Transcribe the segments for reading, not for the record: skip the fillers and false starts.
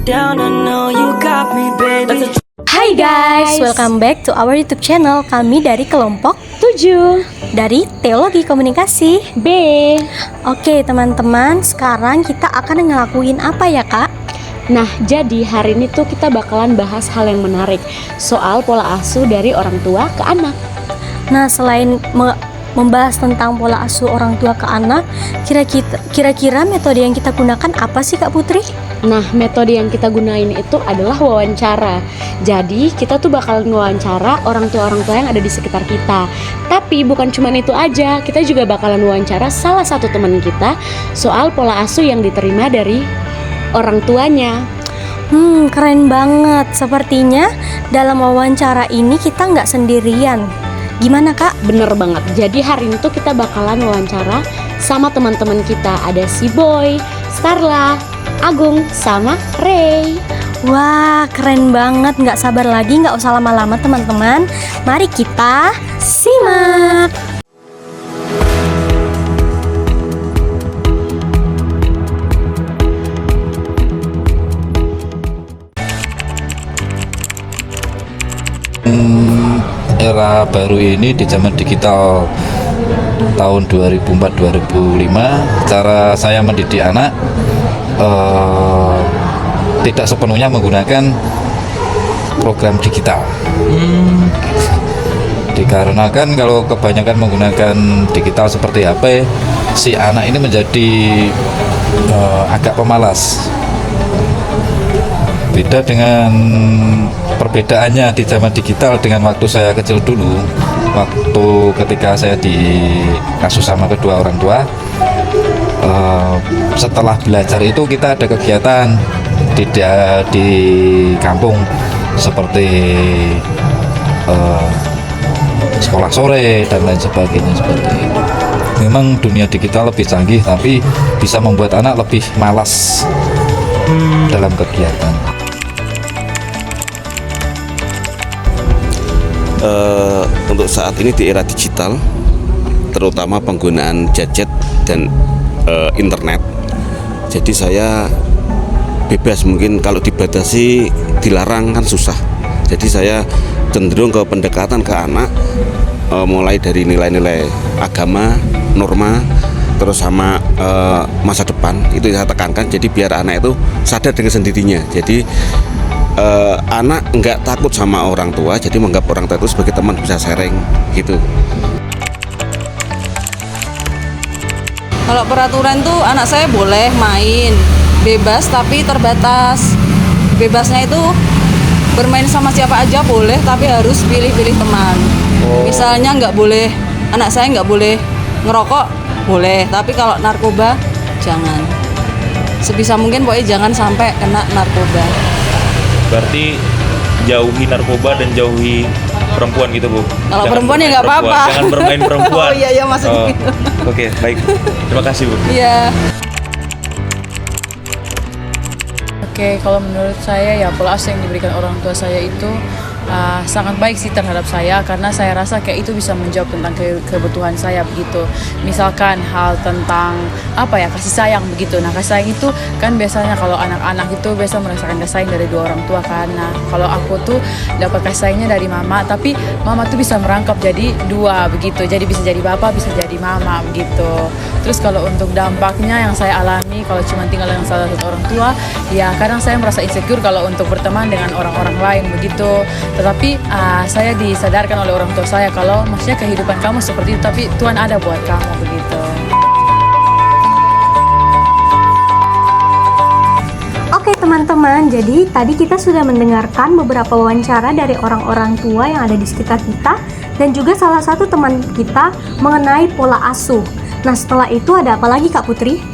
down, I know you got me, baby. Hai guys, welcome back to our YouTube channel. Kami dari kelompok 7 dari Teologi Komunikasi B. Oke teman-teman, sekarang kita akan ngelakuin apa ya kak? Nah, jadi hari ini tuh kita bakalan bahas hal yang menarik soal pola asuh dari orang tua ke anak. Nah, selain membahas tentang pola asuh orang tua ke anak, kira-kira metode yang kita gunakan apa sih Kak Putri? Nah, metode yang kita gunain itu adalah wawancara. Jadi, kita tuh bakalan wawancara orang tua yang ada di sekitar kita. Tapi bukan cuma itu aja, kita juga bakalan wawancara salah satu teman kita soal pola asuh yang diterima dari orang tuanya. Keren banget. Sepertinya dalam wawancara ini kita nggak sendirian. Gimana kak? Bener banget. Jadi hari ini tuh kita bakalan wawancara sama teman-teman kita. Ada si Boy, Starla, Agung, sama Ray. Wah, keren banget. Nggak sabar lagi, nggak usah lama-lama teman-teman. Mari kita simak. Era baru ini di zaman digital tahun 2004-2005, cara saya mendidik anak tidak sepenuhnya menggunakan program digital. Dikarenakan kalau kebanyakan menggunakan digital seperti HP, si anak ini menjadi agak pemalas. Beda dengan perbedaannya di zaman digital dengan waktu saya kecil dulu. Waktu ketika saya diasuh sama kedua orang tua, setelah belajar itu kita ada kegiatan di kampung seperti sekolah sore dan lain sebagainya seperti itu. Memang dunia digital lebih canggih, tapi bisa membuat anak lebih malas dalam kegiatan. Untuk saat ini di era digital, terutama penggunaan gadget dan internet, jadi saya bebas. Mungkin kalau dibatasi, dilarang kan susah. Jadi saya cenderung ke pendekatan ke anak, mulai dari nilai-nilai agama, norma, terus sama masa depan. Itu saya tekankan, jadi biar anak itu sadar dengan sendirinya. Jadi anak nggak takut sama orang tua, jadi menganggap orang tua itu sebagai teman, bisa sharing gitu. Kalau peraturan tuh anak saya boleh main bebas tapi terbatas. Bebasnya itu bermain sama siapa aja boleh, tapi harus pilih-pilih teman. Misalnya nggak boleh, anak saya nggak boleh ngerokok, boleh, tapi kalau narkoba jangan. Sebisa mungkin pokoknya jangan sampai kena narkoba. Berarti jauhi narkoba dan jauhi perempuan gitu Bu? Kalau perempuan ya nggak apa-apa. Jangan bermain perempuan. Oh iya maksudnya gitu. Oke, baik. Terima kasih Bu. Iya. Oke, kalau menurut saya ya pola asuh yang diberikan orang tua saya itu sangat baik sih terhadap saya, karena saya rasa kayak itu bisa menjawab tentang kebutuhan saya begitu. Misalkan hal tentang kasih sayang begitu. Nah, kasih sayang itu kan biasanya kalau anak-anak itu biasa merasakan kasih sayang dari dua orang tua kan. Nah, kalau aku tuh dapat kasih sayangnya dari mama, tapi mama tuh bisa merangkap jadi dua begitu. Jadi bisa jadi bapak, bisa jadi mama begitu. Terus kalau untuk dampaknya yang saya alami kalau cuma tinggal dengan salah satu orang tua, ya kadang saya merasa insecure kalau untuk berteman dengan orang-orang lain begitu. Tetapi saya disadarkan oleh orang tua saya kalau maksudnya kehidupan kamu seperti itu, tapi Tuhan ada buat kamu begitu. Oke teman-teman, jadi tadi kita sudah mendengarkan beberapa wawancara dari orang-orang tua yang ada di sekitar kita dan juga salah satu teman kita mengenai pola asuh. Nah, setelah itu ada apa lagi Kak Putri?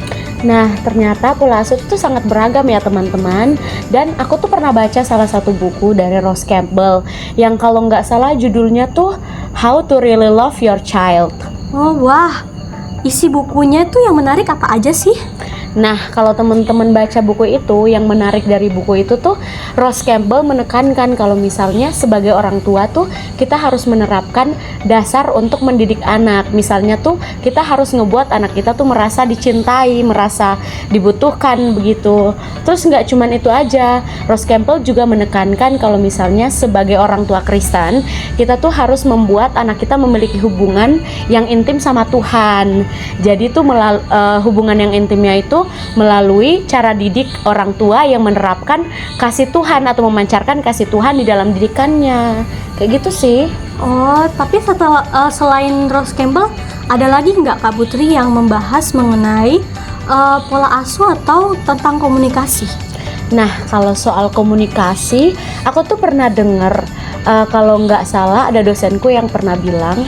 Nah, ternyata pola asuh itu sangat beragam ya teman-teman. Dan aku tuh pernah baca salah satu buku dari Ross Campbell yang kalau nggak salah judulnya tuh How to Really Love Your Child. Oh wah, isi bukunya tuh yang menarik apa aja sih? Nah, kalau teman-teman baca buku itu, yang menarik dari buku itu tuh Ross Campbell menekankan kalau misalnya sebagai orang tua tuh kita harus menerapkan dasar untuk mendidik anak. Misalnya tuh kita harus ngebuat anak kita tuh merasa dicintai, merasa dibutuhkan begitu. Terus nggak cuman itu aja, Ross Campbell juga menekankan kalau misalnya sebagai orang tua Kristen, kita tuh harus membuat anak kita memiliki hubungan yang intim sama Tuhan. Jadi tuh hubungan yang intimnya itu melalui cara didik orang tua yang menerapkan kasih Tuhan atau memancarkan kasih Tuhan di dalam didikannya. Kayak gitu sih. Oh, tapi selain Ross Campbell, ada lagi nggak Kak Putri yang membahas mengenai pola asuh atau tentang komunikasi? Nah, kalau soal komunikasi, aku tuh pernah dengar kalau nggak salah ada dosenku yang pernah bilang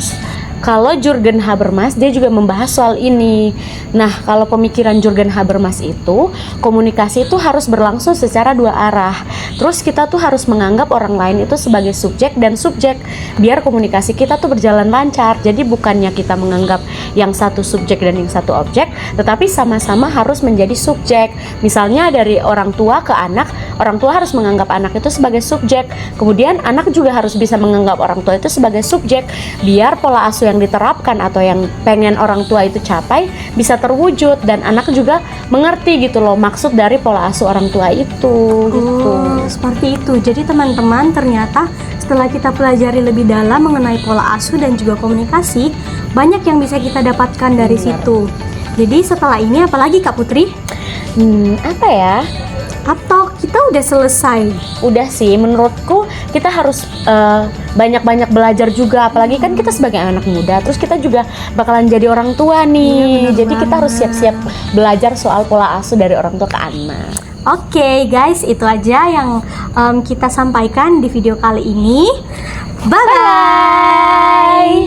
kalau Jürgen Habermas dia juga membahas soal ini. Nah, kalau pemikiran Jürgen Habermas itu, komunikasi itu harus berlangsung secara dua arah. Terus kita tuh harus menganggap orang lain itu sebagai subjek dan subjek, biar komunikasi kita tuh berjalan lancar. Jadi bukannya kita menganggap yang satu subjek dan yang satu objek, tetapi sama-sama harus menjadi subjek. Misalnya dari orang tua ke anak, orang tua harus menganggap anak itu sebagai subjek. Kemudian anak juga harus bisa menganggap orang tua itu sebagai subjek, biar pola asuh yang diterapkan atau yang pengen orang tua itu capai bisa terwujud dan anak juga mengerti gitu loh maksud dari pola asuh orang tua itu gitu. Seperti itu. Jadi teman-teman, ternyata setelah kita pelajari lebih dalam mengenai pola asuh dan juga komunikasi, banyak yang bisa kita dapatkan dari situ. Jadi setelah ini apalagi Kak Putri? Apa ya? Atau kita udah selesai? Udah sih, menurutku kita harus banyak-banyak belajar juga, apalagi kan kita sebagai anak muda, terus kita juga bakalan jadi orang tua nih. Jadi kita harus siap-siap belajar soal pola asuh dari orang tua ke anak. Oke guys, itu aja yang kita sampaikan di video kali ini. Bye-bye.